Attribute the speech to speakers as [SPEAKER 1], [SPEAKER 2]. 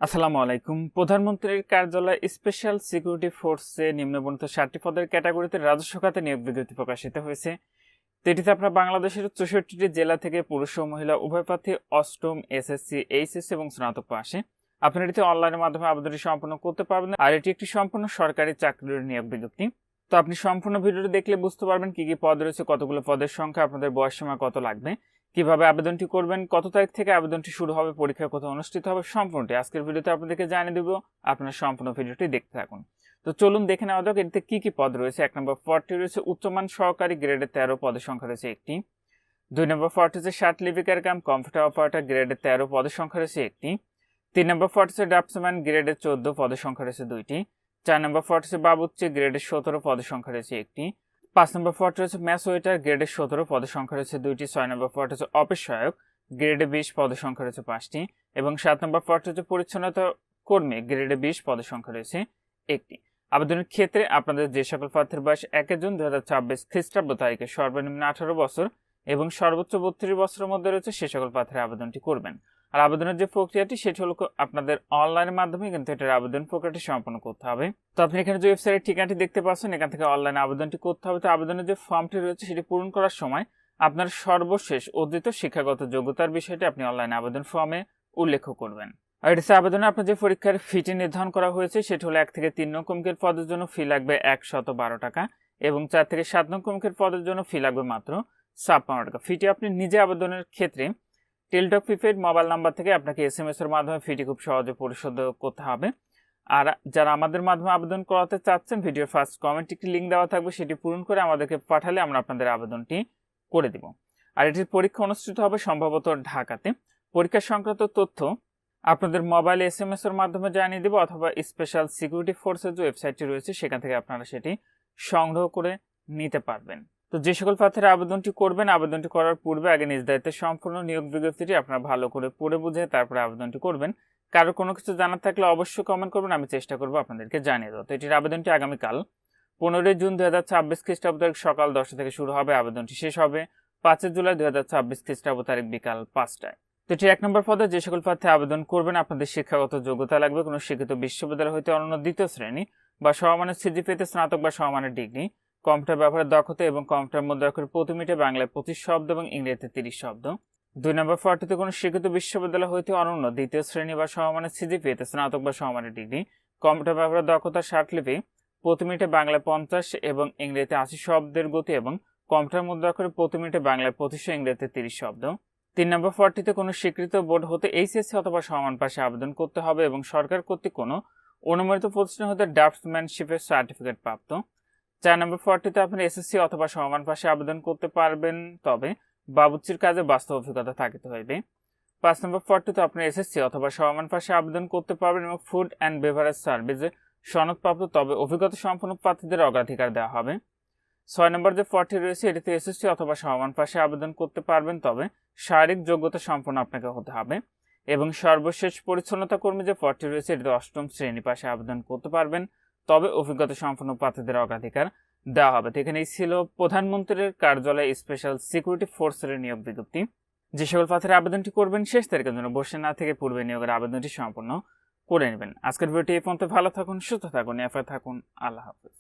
[SPEAKER 1] আসসালামু আলাইকুম। প্রধানমন্ত্রীর কার্যালয় স্পেশাল সিকিউরিটি ফোর্সে নিম্নবর্ণিত 7টি পদের ক্যাটাগরিতে রাজস্ব খাতে নিয়োগ বিজ্ঞপ্তি প্রকাশিত হয়েছে। তো এটিতে আপনার বাংলাদেশের 64টি জেলা থেকে পুরুষ ও মহিলা উভয় প্রার্থী অষ্টম, এসএসসি, এইচএসসি এবং স্নাতক পাশে আপনারা এটিতে অনলাইনের মাধ্যমে আবেদনটি সম্পন্ন করতে পারবেন। আর এটি একটি সম্পূর্ণ সরকারি চাকরির নিয়োগ বিজ্ঞপ্তি। তো আপনি সম্পূর্ণ ভিডিওটি দেখলে বুঝতে পারবেন কি কি পদ রয়েছে, কতগুলো পদের সংখ্যা, আপনাদের বয়স সীমা কত লাগবে, কিভাবে আবেদনটি করবেন, কত তারিখ থেকে আবেদনটি শুরু হবে, পরীক্ষা কোথায় অনুষ্ঠিত হবে, সম্পূর্ণটি আজকের ভিডিওতে আপনাদেরকে জানিয়ে দেব। আপনারা সম্পূর্ণ ভিডিওটি দেখতে থাকুন। তো চলুন দেখে নেওয়া যাক এটিতে কি কি পদ রয়েছে। 1 নম্বর পদটি রয়েছে উচ্চমান সহকারী, গ্রেডে 13, পদের সংখ্যা রয়েছে একটি। 2 নম্বর পদটি হচ্ছে শার্ট লিপিকার কাম কম্পিউটার অপারেটর, গ্রেডে 13, পদের সংখ্যা রয়েছে একটি। 3 নম্বর পদ হচ্ছে ড্রাফটসম্যান, গ্রেডে 14, পদের সংখ্যা রয়েছে দুইটি। 4 নম্বর পদ হচ্ছে বাবুর্চি, গ্রেডে 17, পদের সংখ্যা রয়েছে একটি। 5 নম্বর পদ রয়েছে ম্যাচ ওয়েটার, গ্রেডে 17, পদের সংখ্যা রয়েছে দুইটি। 6 নম্বর পদ হচ্ছে অফিস সহায়ক, গ্রেডে 20, পদের সংখ্যা রয়েছে 5টি। এবং 7 নম্বর পদ হচ্ছে পরিচ্ছন্নতা কর্মী, গ্রেডে 20, পদের সংখ্যা রয়েছে একটি। আবেদনের ক্ষেত্রে আপনাদের যে সকল প্রার্থীর বয়স 1 জুন 2026 খ্রিস্টাব্দ তারিখে সর্বনিম্ন 18 বছর এবং সর্বোচ্চ 32 বছরের মধ্যে রয়েছে সে সকল প্রার্থীরা আবেদনটি করবেন। আর আবেদনের যে প্রক্রিয়াটি সেটি হলো আপনাদের অনলাইনের মাধ্যমে কিন্তু এটার আবেদন প্রক্রিয়াটি সম্পন্ন করতে হবে। তো আপনি এখানে যে ওয়েবসাইটের ঠিকানাটি দেখতে পাচ্ছেন, এখান থেকে অনলাইনে আবেদনটি করতে হবে। তো আবেদনের যে ফর্মটি রয়েছে সেটি পূরণ করার সময় আপনার সর্বশেষ অর্জিত শিক্ষাগত যোগ্যতার বিষয়টি আপনি অনলাইনে আবেদন ফর্মে উল্লেখ করবেন। আর এটি আবেদনে আপনার যে পরীক্ষার ফিটি নির্ধারণ করা হয়েছে সেটি হলো 1 থেকে 3 নং কমিকের পদের জন্য ফি লাগবে 112 টাকা এবং 4 থেকে 7 নং কমিকের পদের জন্য ফি লাগবে মাত্র 56 টাকা। ফিটি আপনি নিজে আবেদনের ক্ষেত্রে টেলটক প্রিপেড মোবাইল নাম্বার থেকে আপনাকে এসএমএস এর মাধ্যমে ফিটি খুব সহজে পরিশোধ করতে হবে। আর যারা আমাদের মাধ্যমে আবেদন করাতে চাচ্ছেন, ভিডিওর ফার্স্ট কমেন্টে একটি লিঙ্ক দেওয়া থাকবে, সেটি পূরণ করে আমাদেরকে পাঠালে আমরা আপনাদের আবেদনটি করে দিব। আর এটির পরীক্ষা অনুষ্ঠিত হবে সম্ভবত ঢাকাতে। পরীক্ষা সংক্রান্ত তথ্য আপনাদের মোবাইলে এসএমএস এর মাধ্যমে জানিয়ে দেব, অথবা স্পেশাল সিকিউরিটি ফোর্সের যে ওয়েবসাইটটি রয়েছে সেখান থেকে আপনারা সেটি সংগ্রহ করে নিতে পারবেন। তো যে সকল প্রার্থীরা আবেদনটি করবেন, আবেদনটি করার পূর্বে আগে নিজ দায়িত্বে সম্পূর্ণ নিয়োগ বিজ্ঞপ্তিটি আপনারা ভালো করে পড়ে বুঝে তারপরে আবেদনটি করবেন। কারো কোনো কিছু জানার থাকলে অবশ্যই কমেন্ট করবেন, আমি চেষ্টা করবো আপনাদেরকে জানিয়ে দেবো। তো এটির আবেদনটি আগামীকাল 15 জুন 2026 খ্রিস্টাব্দ তারিখ সকাল 10টা থেকে শুরু হবে। আবেদনটি শেষ হবে 5 জুলাই 2026 খ্রিস্টাব্দ তারিখ বিকাল 5টায়। তো এটি 1 নম্বর পদে যে সকল প্রার্থী আবেদন করবেন, আপনাদের শিক্ষাগত যোগ্যতা লাগবে কোনো শিক্ষিত বিশ্ববিদ্যালয় হইতে অনন্য দ্বিতীয় শ্রেণী বা সমমানের সিজিপিএতে স্নাতক বা সমমানের ডিগ্রি, কম্পিউটার ব্যবহারের দক্ষতা এবং কম্পিউটার মধ্যে প্রতি মিনিটে বাংলায় 25 শব্দ এবং ইংরেজিতে 30 শব্দ। 2 নম্বর পদটিতে কোনো শিক্ষিত বিশ্ববিদ্যালয় হইতে অনন্য দ্বিতীয় শ্রেণী বা সমমানের সিজিপিএতে স্নাতক বা সমমানের ডিগ্রি, কম্পিউটার ব্যবহারের দক্ষতা স্বার্থলিপি, প্রতি মিনিটে বাংলায় 50 এবং ইংরেজিতে 80 শব্দের গতি এবং কম্পিউটার মুদ্রাক্ষরে প্রতি মিনিটে বাংলায় 25 ইংরেজিতে 30 শব্দ। 3 নম্বর পদটিতে কোনো স্বীকৃত বোর্ড হতে এইচএসসি অথবা সমান পাশে আবেদন করতে হবে এবং সরকার কর্তৃক কোনো অনুমোদিত প্রতিষ্ঠান হতে ড্রাফটসম্যানশিপের সার্টিফিকেট প্রাপ্ত। 4 নম্বর পদটিতে আপনি এসএসসি অথবা সমান পাশে আবেদন করতে পারবেন, তবে বাবুর্চির কাজে বাস্তব অভিজ্ঞতা থাকিতে হইবে। 5 নম্বর পদটিতে আপনি এসএসসি অথবা সমান পাশে আবেদন করতে পারবেন এবং ফুড অ্যান্ড বেভারেজ সার্ভিসে সনদপ্রাপ্ত, তবে অভিজ্ঞতা সম্পন্ন প্রার্থীদের অগ্রাধিকার দেওয়া হবে। 6 নম্বর যে পদটি রয়েছে এটিতে এসএসসি অথবা সমান পাশে আবেদন করতে পারবেন, তবে শারীরিক যোগ্যতা সম্পন্ন আপনাকে হতে হবে। এবং সর্বশেষ পরিচ্ছন্নতা কর্মী যে পদটি রয়েছে এটিতে 8ম শ্রেণী পাশে আবেদন করতে পারবেন, তবে অভিজ্ঞতা সম্পন্ন প্রার্থীদের অগ্রাধিকার দেওয়া হবে। তো এখানেই ছিল প্রধানমন্ত্রীর কার্যালয় স্পেশাল সিকিউরিটি ফোর্সের নিয়োগ বিজ্ঞপ্তি। যে সকল প্রার্থীরা আবেদনটি করবেন শেষ তারিখের জন্য বসে না থেকে পূর্বে নিয়োগের আবেদনটি সম্পন্ন করে নেবেন। আজকের ভিডিওটি এই পর্যন্ত। ভালো থাকুন, সুস্থ থাকুন, নিরাপদে থাকুন। আল্লাহ হাফেজ।